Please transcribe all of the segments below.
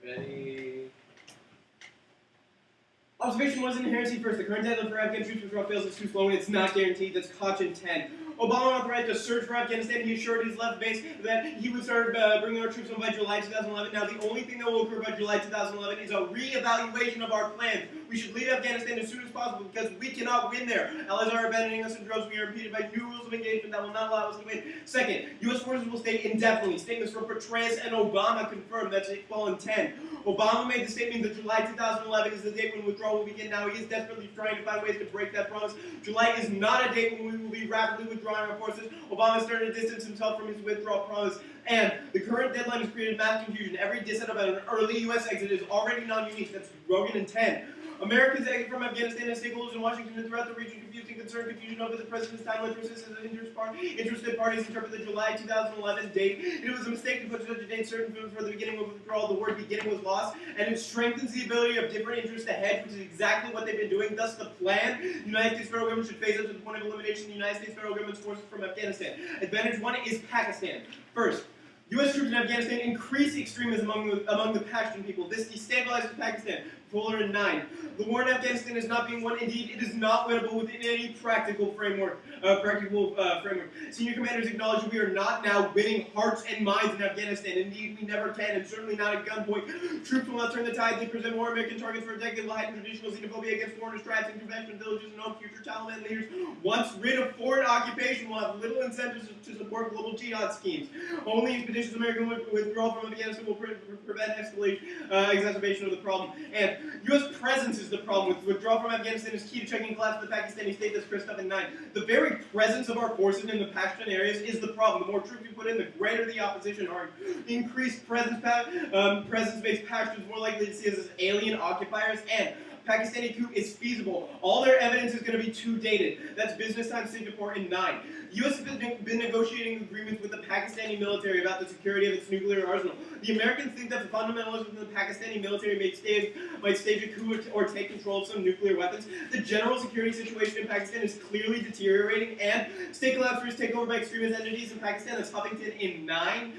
Ready. Observation 1 is inherency first. The current deadline for Afghan troops withdrawal fails is too slow and it's not guaranteed. That's caution 10. Obama authorized a surge for Afghanistan. He assured his left base that he would start bringing our troops home by July 2011. Now, the only thing that will occur by July 2011 is a re-evaluation of our plans. We should leave Afghanistan as soon as possible because we cannot win there. Allies are abandoning us in droves. We are impeded by new rules of engagement that will not allow us to win. Second, U.S. forces will stay indefinitely. Statements from Petraeus and Obama confirmed. That's equal in 10. Obama made the statement that July 2011 is the date when withdrawal will begin. Now, he is desperately trying to find ways to break that promise. July is not a date when we will be rapidly withdrawing our forces. Obama is starting to distance himself from his withdrawal promise. And the current deadline has created mass confusion. Every dissent about an early U.S. exit is already non-unique. That's Rogan and 10. America's exit from Afghanistan and stakeholders in Washington and throughout the region confusing confusion over the president's timeline process as interested parties interpret the July 2011 date. It was a mistake to put such a date certain for the beginning of withdrawal. The word beginning was lost, and it strengthens the ability of different interests to hedge, which is exactly what they've been doing. Thus, the plan: the United States federal government should phase up to the point of elimination of the United States federal government's forces from Afghanistan. Advantage 1 is Pakistan. First, U.S. troops in Afghanistan increase extremism among the Pashtun people. This destabilizes Pakistan. Polar in 9. The war in Afghanistan is not being won. Indeed, it is not winnable within any practical framework. Senior commanders acknowledge that we are not now winning hearts and minds in Afghanistan. Indeed, we never can, and certainly not at gunpoint. Troops will not turn the tide. They present more American targets for a decade. Will heighten traditional xenophobia against foreigners, tribes, and conventional villages, and all future Taliban leaders. Once rid of foreign occupation, will have little incentives to support global jihad schemes. Only expeditious American withdrawal from Afghanistan will prevent exacerbation of the problem. And U.S. presence is the problem. With withdrawal from Afghanistan is key to checking collapse of the Pakistani state. That's Christoph in 9. The very presence of our forces in the Pashtun areas is the problem. The more troops you put in, the greater the opposition are. Increased presence-based Pashtuns more likely to see us as alien occupiers, and Pakistani coup is feasible. All their evidence is going to be too dated. That's Business Times Singapore in 9. The U.S. has been negotiating agreements with the Pakistani military about the security of its nuclear arsenal. The Americans think that the fundamentalists within the Pakistani military might stage a coup or take control of some nuclear weapons. The general security situation in Pakistan is clearly deteriorating, and state collapse risks take over by extremist entities in Pakistan. That's Huffington in 9.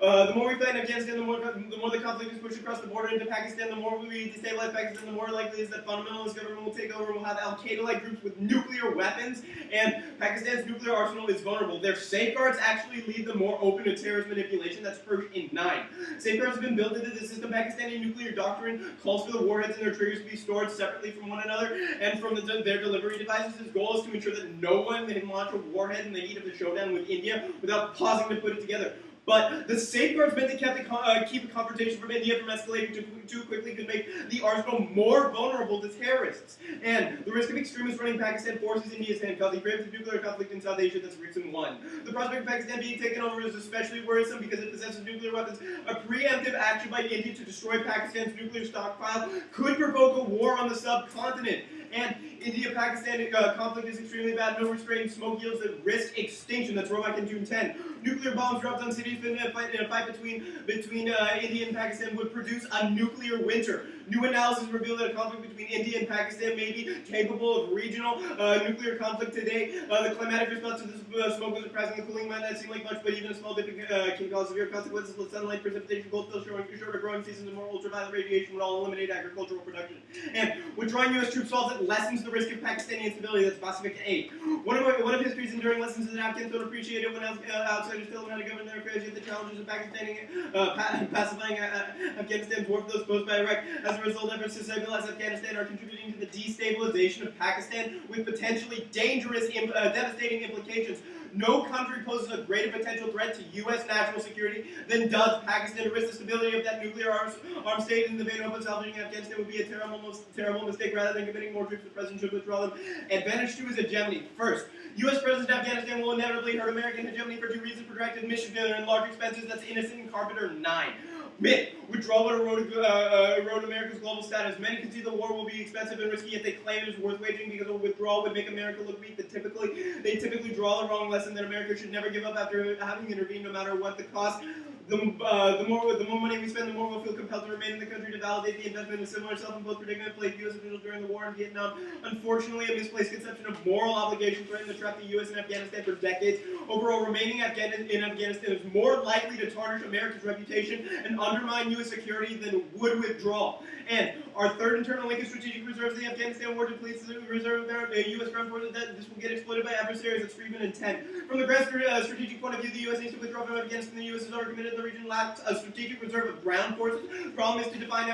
The more we fight in Afghanistan, the more the conflict is pushed across the border into Pakistan. The more we destabilize Pakistan, the more likely is that fundamentalist government will take over and will have Al-Qaeda-like groups with nuclear weapons, and Pakistan's nuclear arsenal is vulnerable. Their safeguards actually leave them more open to terrorist manipulation. That's Persh in 9. Safeguards have been built into the system. Pakistani nuclear doctrine calls for the warheads and their triggers to be stored separately from one another and from their delivery devices. Its goal is to ensure that no one can launch a warhead in the heat of the showdown with India without pausing to put it together. But the safeguards meant to keep a confrontation from India from escalating too quickly could make the arsenal more vulnerable to terrorists. And the risk of extremists running Pakistan forces India's hand, causing preemptive nuclear conflict in South Asia. That's reason 1. The prospect of Pakistan being taken over is especially worrisome because it possesses nuclear weapons. A preemptive action by India to destroy Pakistan's nuclear stockpile could provoke a war on the subcontinent. And India-Pakistan conflict is extremely bad. No restraint, smoke yields that risk extinction. That's Romac in June 10. Nuclear bombs dropped on cities in a fight between India and Pakistan would produce a nuclear winter. New analysis revealed that a conflict between India and Pakistan may be capable of regional nuclear conflict today. The climatic response to the smoke was surprising. The cooling might not seem like much, but even a small dip can cause severe consequences with sunlight, precipitation, cold spells, shorter growing seasons, and more ultraviolet radiation would all eliminate agricultural production. And withdrawing U.S. troops solves it, lessens the risk of Pakistani instability. That's Pacific 8. One of history's enduring lessons is that Afghans don't appreciate it when outsiders tell them how to govern their affairs, yet the challenges of pacifying Afghanistan dwarf those posed by Iraq. As a result, efforts to stabilize Afghanistan are contributing to the destabilization of Pakistan with potentially dangerous, devastating implications. No country poses a greater potential threat to U.S. national security than does Pakistan. To risk the stability of that nuclear armed state in the vain hope of salvaging Afghanistan would be a terrible mistake. Rather than committing more troops, the president should withdraw them. Advantage 2 is hegemony. First, U.S. presence in Afghanistan will inevitably hurt American hegemony for 2 reasons: protracted mission failure and large expenses. That's Innocent and Carpenter 9. Myth. Withdrawal would erode America's global status. Many can see the war will be expensive and risky, yet they claim it is worth waging because a withdrawal would make America look weak. They typically draw the wrong lesson that America should never give up after having intervened, no matter what the cost. the more money we spend, the more we'll feel compelled to remain in the country to validate the investment in a similar self-imposed predicament plagued U.S. officials during the war in Vietnam. Unfortunately, a misplaced conception of moral obligation threatened to trap the U.S. in Afghanistan for decades. Overall, remaining in Afghanistan is more likely to tarnish America's reputation and undermine U.S. security than would withdrawal. And our third internal link is strategic reserves. The Afghanistan war depletes the reserve of U.S. ground forces. That this will get exploited by adversaries. It's Friedman and 10. From the grand strategic point of view, the U.S. needs to withdraw from Afghanistan. The U.S. is already committed. The region lacks a strategic reserve of ground forces. The problem is to define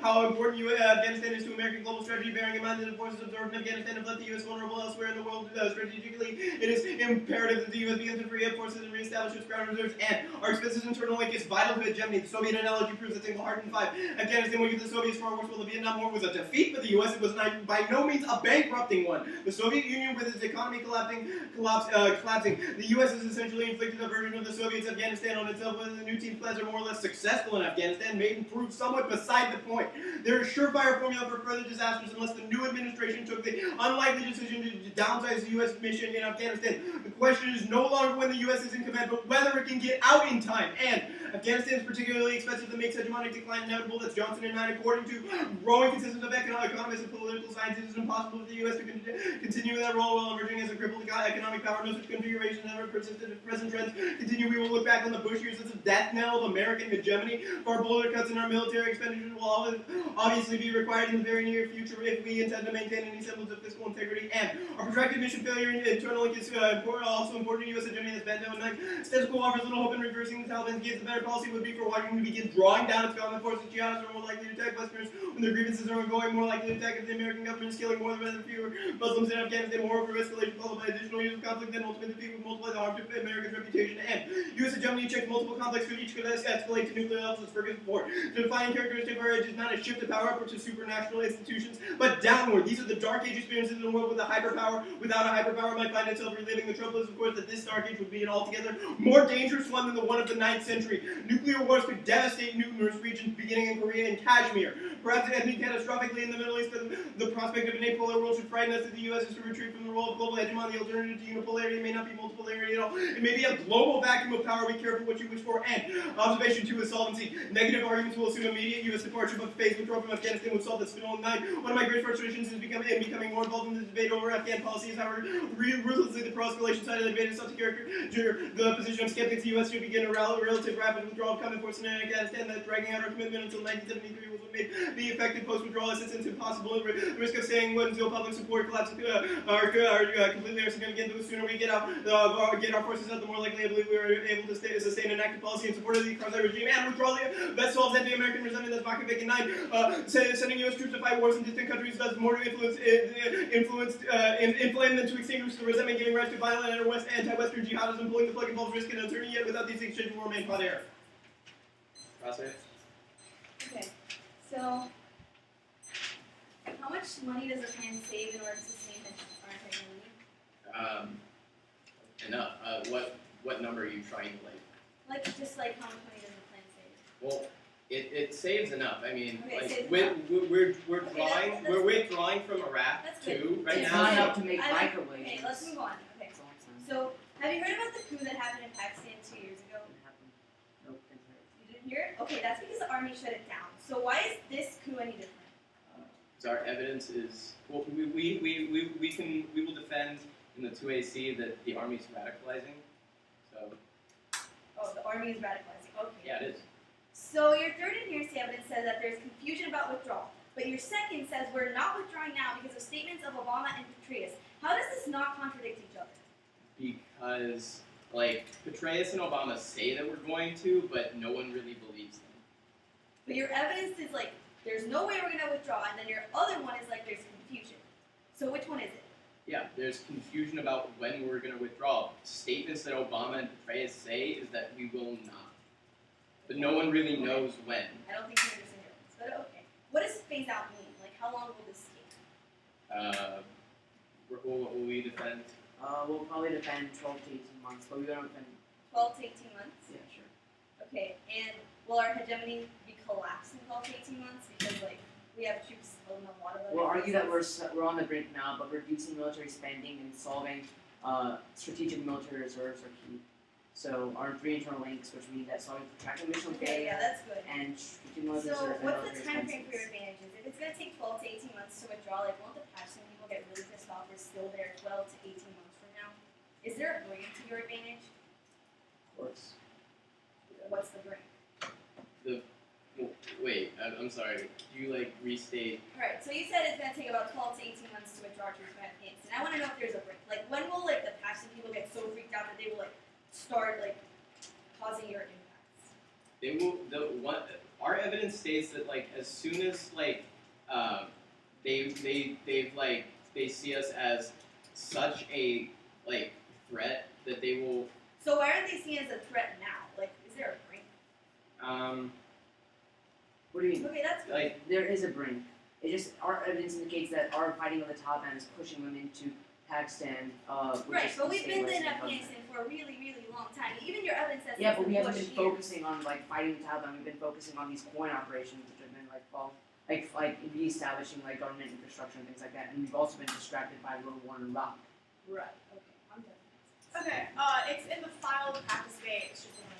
how important Afghanistan is to American global strategy, bearing in mind that the forces absorbed in Afghanistan have left the U.S. vulnerable elsewhere in the world. Strategically, it is imperative that the U.S. begins to free up forces and reestablish its ground reserves. And our expenses internal link is vital to hegemony. The Soviet analogy proves that single heart in 5. Afghanistan will give the Soviets far worse, while the Vietnam War was a defeat for the U.S. It was by no means a bankrupting one. The Soviet Union, with its economy collapsing, the U.S. has essentially inflicted a version of the Soviets' Afghanistan on itself. Whether the new team's plans are more or less successful in Afghanistan may prove somewhat beside the point. There is a surefire formula for further disasters unless the new administration took the unlikely decision to downsize the U.S. mission in Afghanistan. The question is no longer when the U.S. is in command, but whether it can get out in time. And Afghanistan is particularly expensive that makes hegemonic decline inevitable. That's Johnson and 9. According to growing consensus of economists and political scientists, it is impossible for the U.S. to continue in that role while emerging as a crippled economic power. No such configuration ever persisted. If present trends continue, we will look back on the Bush years as a death knell of American hegemony. Far bolder cuts in our military expenditures will obviously be required in the very near future if we intend to maintain any semblance of fiscal integrity. And our protracted mission failure in internal link is also important to U.S. hegemony. As Bando and 9 status quo offers little hope in reversing the Taliban's gains. The better policy would be for Washington to begin drawing down its government forces. Jihadists are more likely to attack Westerners when their grievances are ongoing, more likely to attack if the American government is killing more than fewer Muslims in Afghanistan, more of a escalation followed by additional use of conflict, then ultimate defeat would multiply the harm to America's reputation. And U.S. hegemony checks multiple conflicts could each escalate to nuclear levels as Ferguson before. The defining characteristic of our age is not a shift of power upward to supranational institutions, but downward. These are the dark age experiences in a world with a hyperpower. Without a hyperpower might find itself reliving. The trouble is, of course, that this dark age would be an altogether more dangerous one than the one of the 9th century. Nuclear wars could devastate numerous regions, beginning in Korea and Kashmir. Perhaps ending catastrophically in the Middle East, the prospect of an apolar world should frighten us. If the U.S. is to retreat from the role of global hegemon, the alternative to unipolarity may not be multipolarity at all. It may be a global vacuum of power. Be careful what you wish for. And observation 2 is solvency. Negative arguments will assume immediate U.S. departure, but phased withdrawal from Afghanistan would solve this in 9. One of my great frustrations is becoming more involved in the debate over Afghan policy is how ruthlessly the pro-escalation side of the debate is such a character. The position of skeptics, the U.S. should begin a relative rapid withdrawal of common forces in Afghanistan that dragging out our commitment until 1973 was what made the effective post-withdrawal assistance impossible. The risk of staying until public support collapses are completely insignificant. The sooner we get our forces out, the more likely I believe we are able to sustain an active policy in support of the Karzai regime and withdrawal. That solves anti-American resentment. That's Machiavellian 9. Sending U.S. troops to fight wars in distant countries does more to inflame than to extinguish the resentment, giving rise to violent anti-Western jihadism. Pulling the plug involves risk and uncertainty, yet without these exchanges will remain hot air. Okay, so how much money does a plan save in order to sustain our integrity? Enough. What number are you trying to Like just like how much money does a plan save? Well, it saves enough. I mean, Okay, we're withdrawing from Iraq That's too good. right It's now. not so- enough to make microwaves. Okay, let's move on. Okay, That's all I'm saying. so have you heard about the coup that happened in Pakistan 2 years ago? Didn't happen. Nope, didn't hear it. You didn't hear it? Okay, that's because the army shut it down. So why is this coup any different? So our evidence is well, we will defend in the 2AC that the army's radicalizing. So Oh, the army is radicalizing. Okay. yeah, it is. So your third inherency evidence says that there's confusion about withdrawal, but your second says we're not withdrawing now because of statements of Obama and Petraeus. How does this not contradict each other? Because Petraeus and Obama say that we're going to, but no one really believes them. But your evidence is like, there's no way we're going to withdraw, and then your other one is like, there's confusion. So which one is it? Yeah, there's confusion about when we're going to withdraw. Statements that Obama and Petraeus say is that we will not. But no one really knows when. I don't think you understand your evidence, but okay. What does phase out mean? Like, how long will this take? Will we defend? We'll probably defend 12 to 18 months, but we don't defend. 12 to 18 months? Yeah, sure. Okay, and will our hegemony be collapsed in 12 to 18 months? Because, like, we have troops in a lot of other We'll argue that places. we're on the brink now, but reducing military spending and solving strategic military reserves are key. So our 3 internal links, which mean that solving protracted mission Okay, yeah, failure that's good. and cumulative So reserve and what's the military time frame for your expenses. advantages? If it's gonna take 12 to 18 months to withdraw, like won't the Pakistan people get really pissed off? We're still there 12 to 18 months from now. Is there a brink to your advantage? Of course. What's the brink? Wait, I'm sorry. Could you like restate? Alright, so you said it's gonna take about 12 to 18 months to withdraw troops from Afghanistan. I wanna know if there's a brink. Like when will like the Pakistan people get so freaked out that they will like start like causing your impacts? They will. Our evidence states that like as soon as like they see us as such a like threat that they will So why aren't they seen as a threat now? Like, is there a brink? What do you mean? Okay, that's good. like There is a brink. It just our evidence indicates that our fighting with the Taliban is pushing them into Pakistan. Which Right, is but we've been in destabilizing the Afghanistan for a really, really long time. Even your evidence says Yeah, it's but we been haven't been pushed years. focusing on like fighting the Taliban. We've been focusing on these coin operations, which have been like reestablishing like government infrastructure and things like that. And we've also been distracted by World War in Iraq. Right. Okay. I'm done. Okay, it's in the file of practice bay. It's just in the